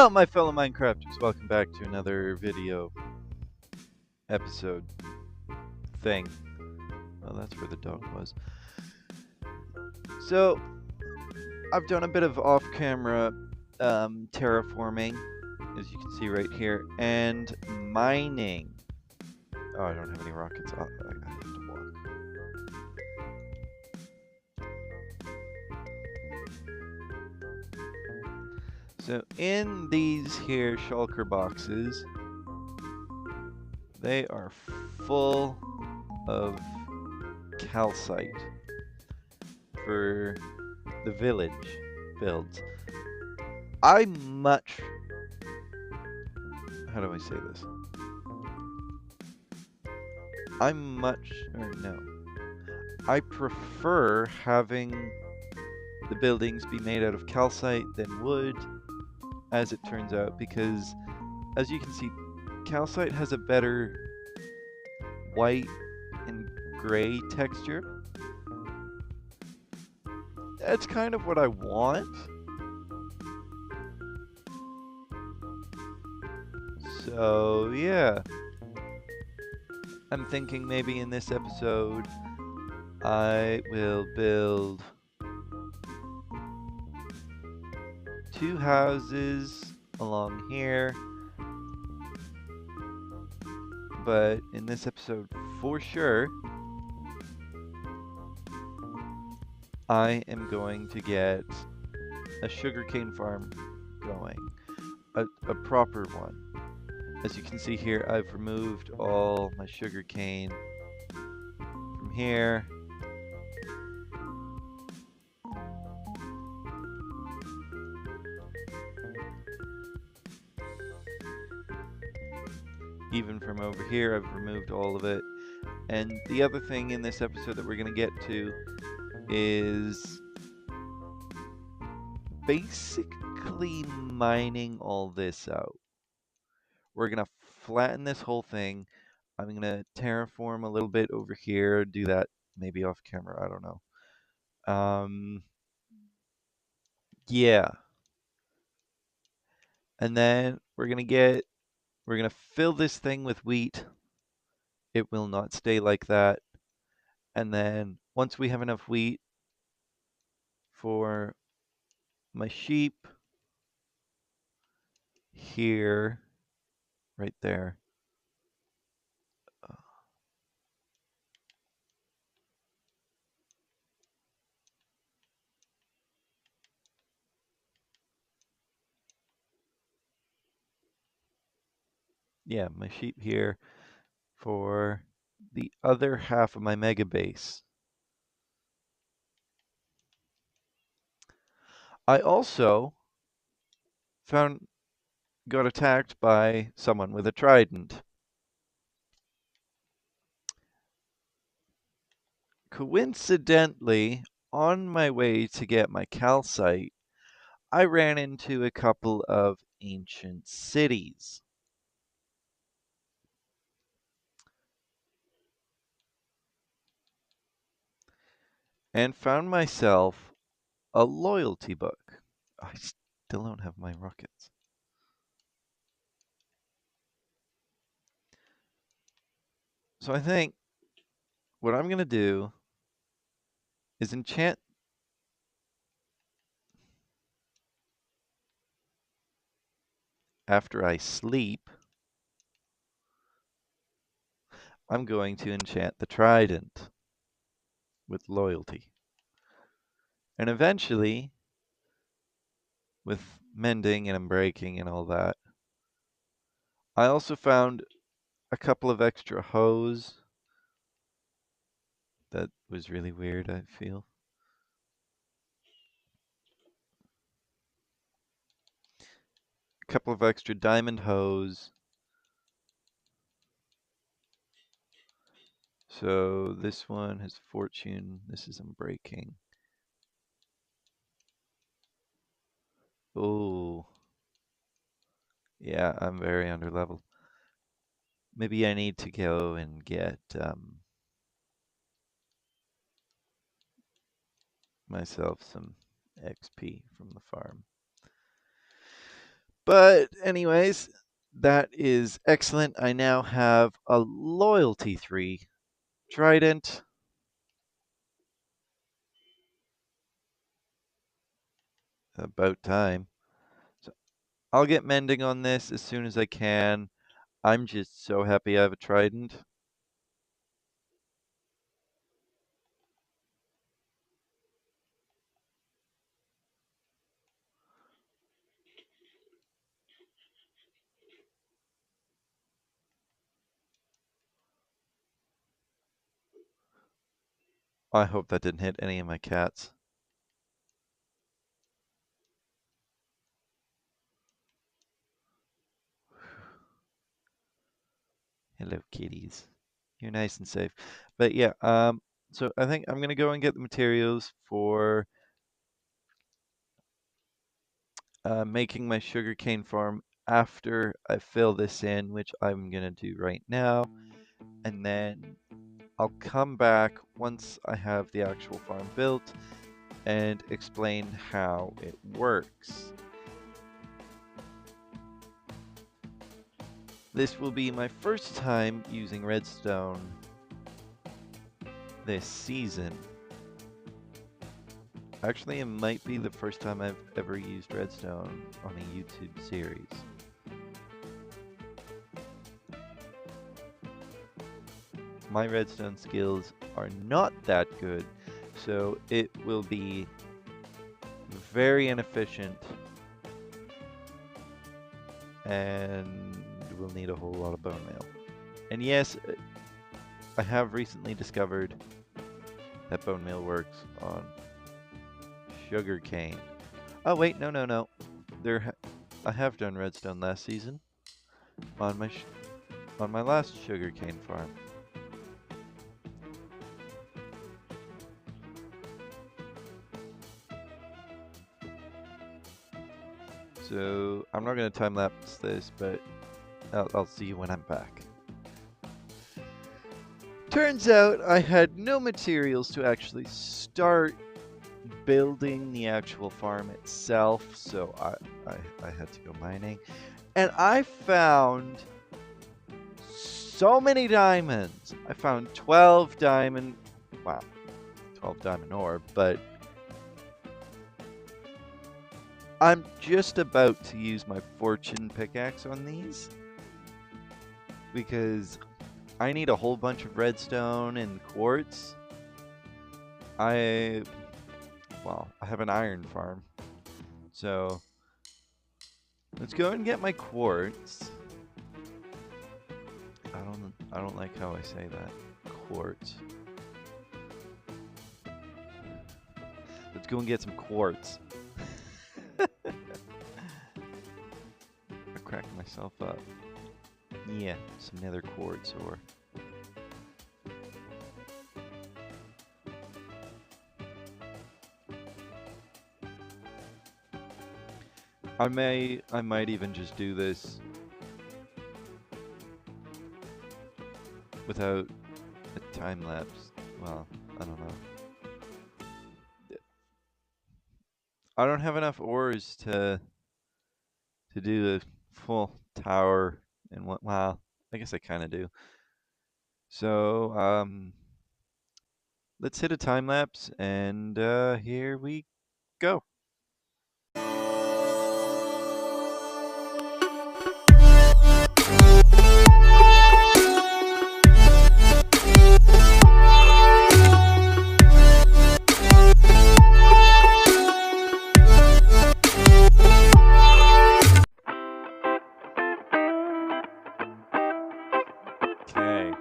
Hello, my fellow Minecrafters. Welcome back to another video episode thing. Oh, that's where the dog was. So, I've done a bit of off-camera terraforming, as you can see right here, and mining. Oh, I don't have any rockets. I have to walk. So, in these here shulker boxes, they are full of calcite for the village builds. How do I say this? I prefer having the buildings be made out of calcite than wood, as it turns out, because as you can see, calcite has a better white and gray texture. That's kind of what I want. So, yeah. I'm thinking maybe in this episode I will build 2 houses along here. But in this episode, for sure, I am going to get a sugarcane farm going. A proper one. As you can see here, I've removed all my sugarcane from here. Even from over here, I've removed all of it. And the other thing in this episode that we're going to get to is basically mining all this out. We're going to flatten this whole thing. I'm going to terraform a little bit over here, do that maybe off camera, I don't know. Yeah. And then we're going to fill this thing with wheat. It will not stay like that. And then once we have enough wheat for my sheep here, right there. Yeah, my sheep here for the other half of my mega base. I also got attacked by someone with a trident. Coincidentally, on my way to get my calcite, I ran into a couple of ancient cities. And found myself a loyalty book. I still don't have my rockets. So I think what I'm going to do is enchant after I sleep. I'm going to enchant the trident with loyalty. And eventually, with mending and breaking and all that, I also found a couple of extra hose. That was really weird, I feel. A couple of extra diamond hose. So this one has fortune. This is unbreaking. Oh. Yeah, I'm very under level. Maybe I need to go and get myself some XP from the farm. But anyways, that is excellent. I now have a loyalty 3 trident. About time. So I'll get mending on this as soon as I can. I'm just so happy I have a trident. I hope that didn't hit any of my cats. Hello, kitties. You're nice and safe. But yeah, so I think I'm gonna go and get the materials for making my sugarcane farm after I fill this in, which I'm gonna do right now. And then I'll come back once I have the actual farm built and explain how it works. This will be my first time using redstone this season. Actually, it might be the first time I've ever used redstone on a YouTube series. My redstone skills are not that good, so it will be very inefficient and we'll need a whole lot of bone meal. And yes, I have recently discovered that bone meal works on sugar cane. Oh wait, no. I have done redstone last season on my last sugar cane farm. So I'm not going to time lapse this, but I'll see you when I'm back. Turns out I had no materials to actually start building the actual farm itself, so I had to go mining. And I found so many diamonds. I found 12 diamond, wow, 12 diamond ore, but I'm just about to use my fortune pickaxe on these because I need a whole bunch of redstone and quartz. I have an iron farm, so let's go and get my quartz. I don't like how I say that. Quartz. Let's go and get some quartz. I cracked myself up. Yeah, some nether quartz ore. I might even just do this without a time lapse. Well, I don't know. I don't have enough ores to do the full tower and what. Well, I guess I kind of do. So let's hit a time lapse, and here we go. Okay.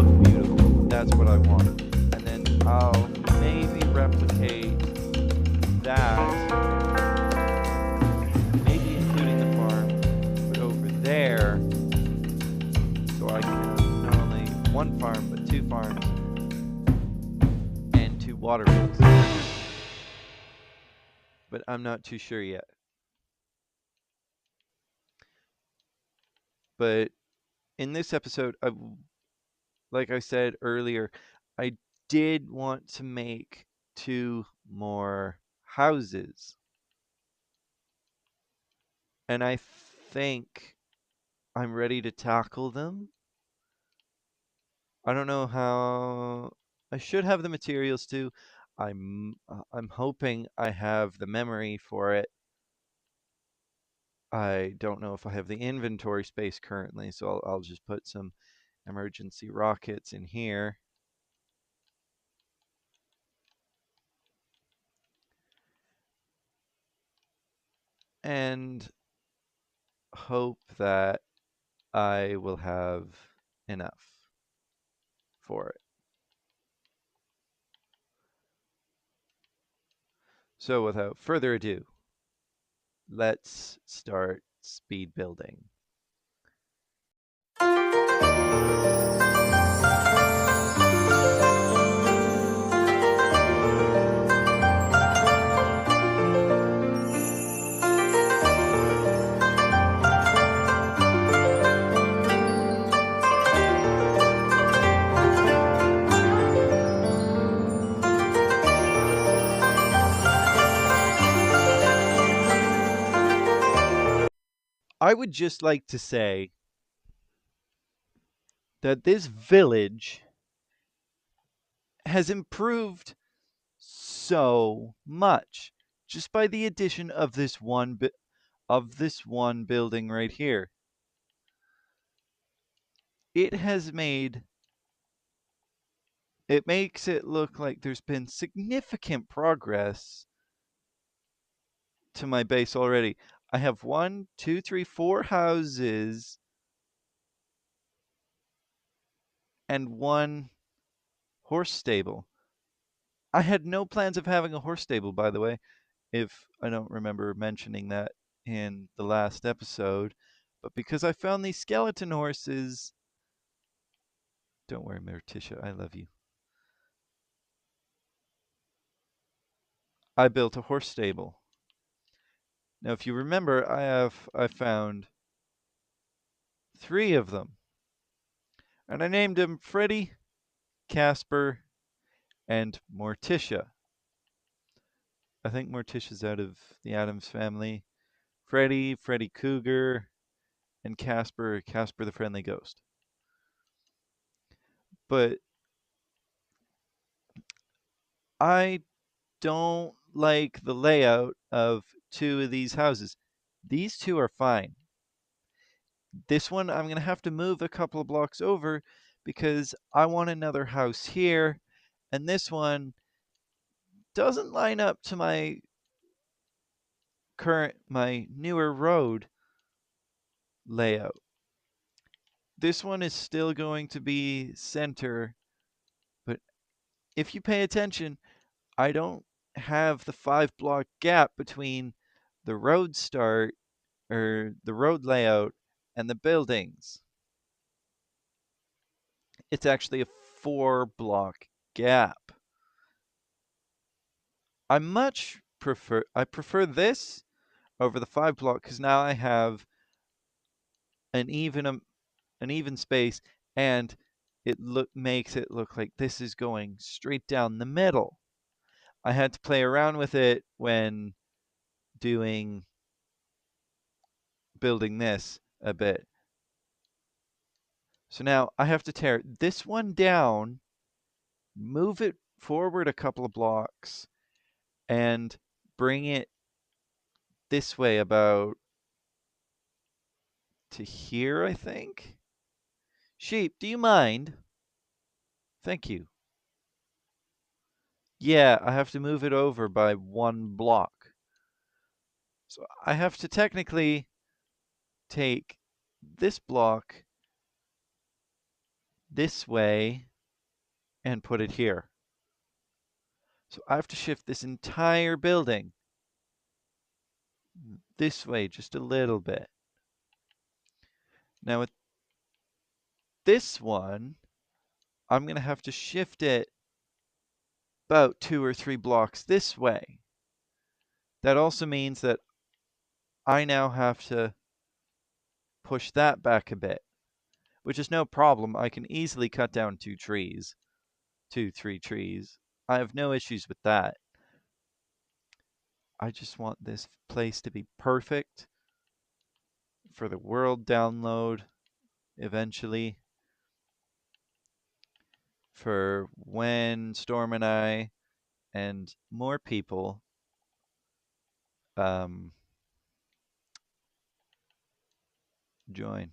looks beautiful. That's what I want. And then I'll maybe replicate that, maybe including the farm, but over there, so I can have not only one farm, but 2 farms and 2 water wheels. But I'm not too sure yet. But in this episode, like I said earlier, I did want to make 2 more houses. And I think I'm ready to tackle them. I don't know how. I should have the materials too. I'm hoping I have the memory for it. I don't know if I have the inventory space currently, so I'll just put some emergency rockets in here. And hope that I will have enough for it. So without further ado, let's start speed building. I would just like to say that this village has improved so much just by the addition of this one building right here. It makes it look like there's been significant progress to my base already. I have 1, 2, 3, 4 houses and 1 horse stable. I had no plans of having a horse stable, by the way, if I don't remember mentioning that in the last episode. But because I found these skeleton horses, don't worry, Morticia, I love you. I built a horse stable. Now, if you remember, I found 3 of them, and I named them Freddy, Casper, and Morticia. I think Morticia's out of the Addams family. Freddy Cougar, and Casper the Friendly Ghost. But I don't like the layout of 2 of these houses. These 2 are fine. This one I'm going to have to move a couple of blocks over because I want another house here, and this one doesn't line up to my newer road layout. This one is still going to be center, but if you pay attention, I don't have the 5-block gap between the road start or the road layout and the buildings. It's actually a 4-block gap. I prefer this over the 5-block because now I have an even space, and it makes it look like this is going straight down the middle. I had to play around with it when building this a bit. So now I have to tear this one down, move it forward a couple of blocks, and bring it this way about to here, I think. Sheep, do you mind? Thank you. Yeah, I have to move it over by 1 block. So I have to technically take this block this way and put it here. So I have to shift this entire building this way just a little bit. Now with this one, I'm going to have to shift it about 2 or 3 blocks this way. That also means that I now have to push that back a bit, which is no problem. I can easily cut down 2, 3 trees. I have no issues with that. I just want this place to be perfect for the world download eventually, for when Storm and I and more people join.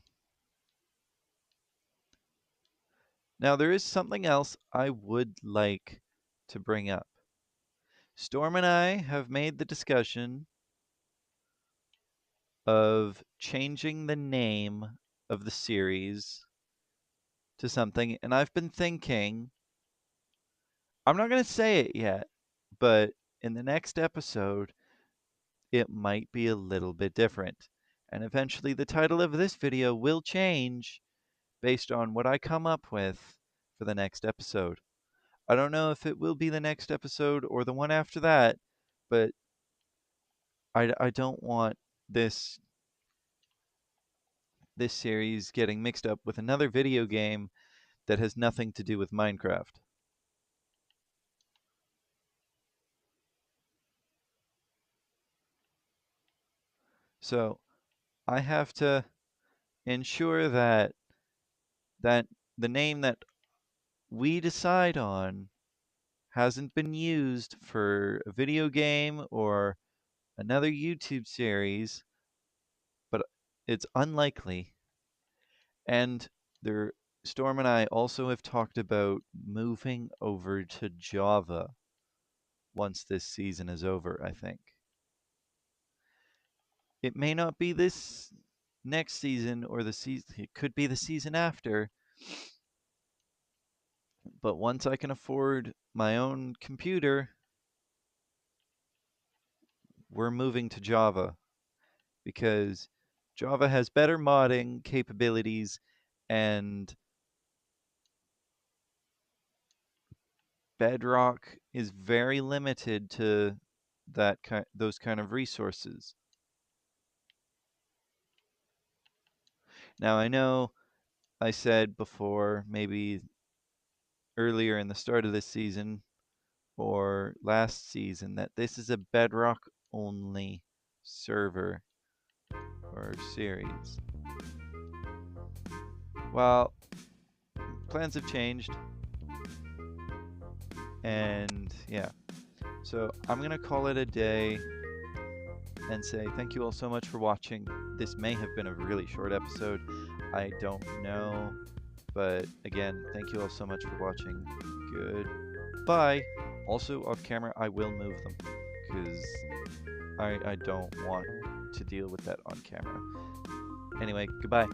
Now, there is something else I would like to bring up. Storm and I have made the discussion of changing the name of the series to something, and I've been thinking, I'm not going to say it yet, but in the next episode, it might be a little bit different. And eventually the title of this video will change based on what I come up with for the next episode. I don't know if it will be the next episode or the one after that, but I don't want this series getting mixed up with another video game that has nothing to do with Minecraft. So I have to ensure that the name that we decide on hasn't been used for a video game or another YouTube series, but it's unlikely. And there, Storm and I also have talked about moving over to Java once this season is over, I think. It may not be this next season or the season, it could be the season after, but once I can afford my own computer, we're moving to Java because Java has better modding capabilities and Bedrock is very limited to those kind of resources. Now I know I said before, maybe earlier in the start of this season or last season, that this is a Bedrock only server or series. Well, plans have changed, and yeah. So I'm gonna call it a day and say thank you all so much for watching. This may have been a really short episode. I don't know. But again, thank you all so much for watching. Goodbye. Also, off camera, I will move them because I don't want to deal with that on camera. Anyway, goodbye.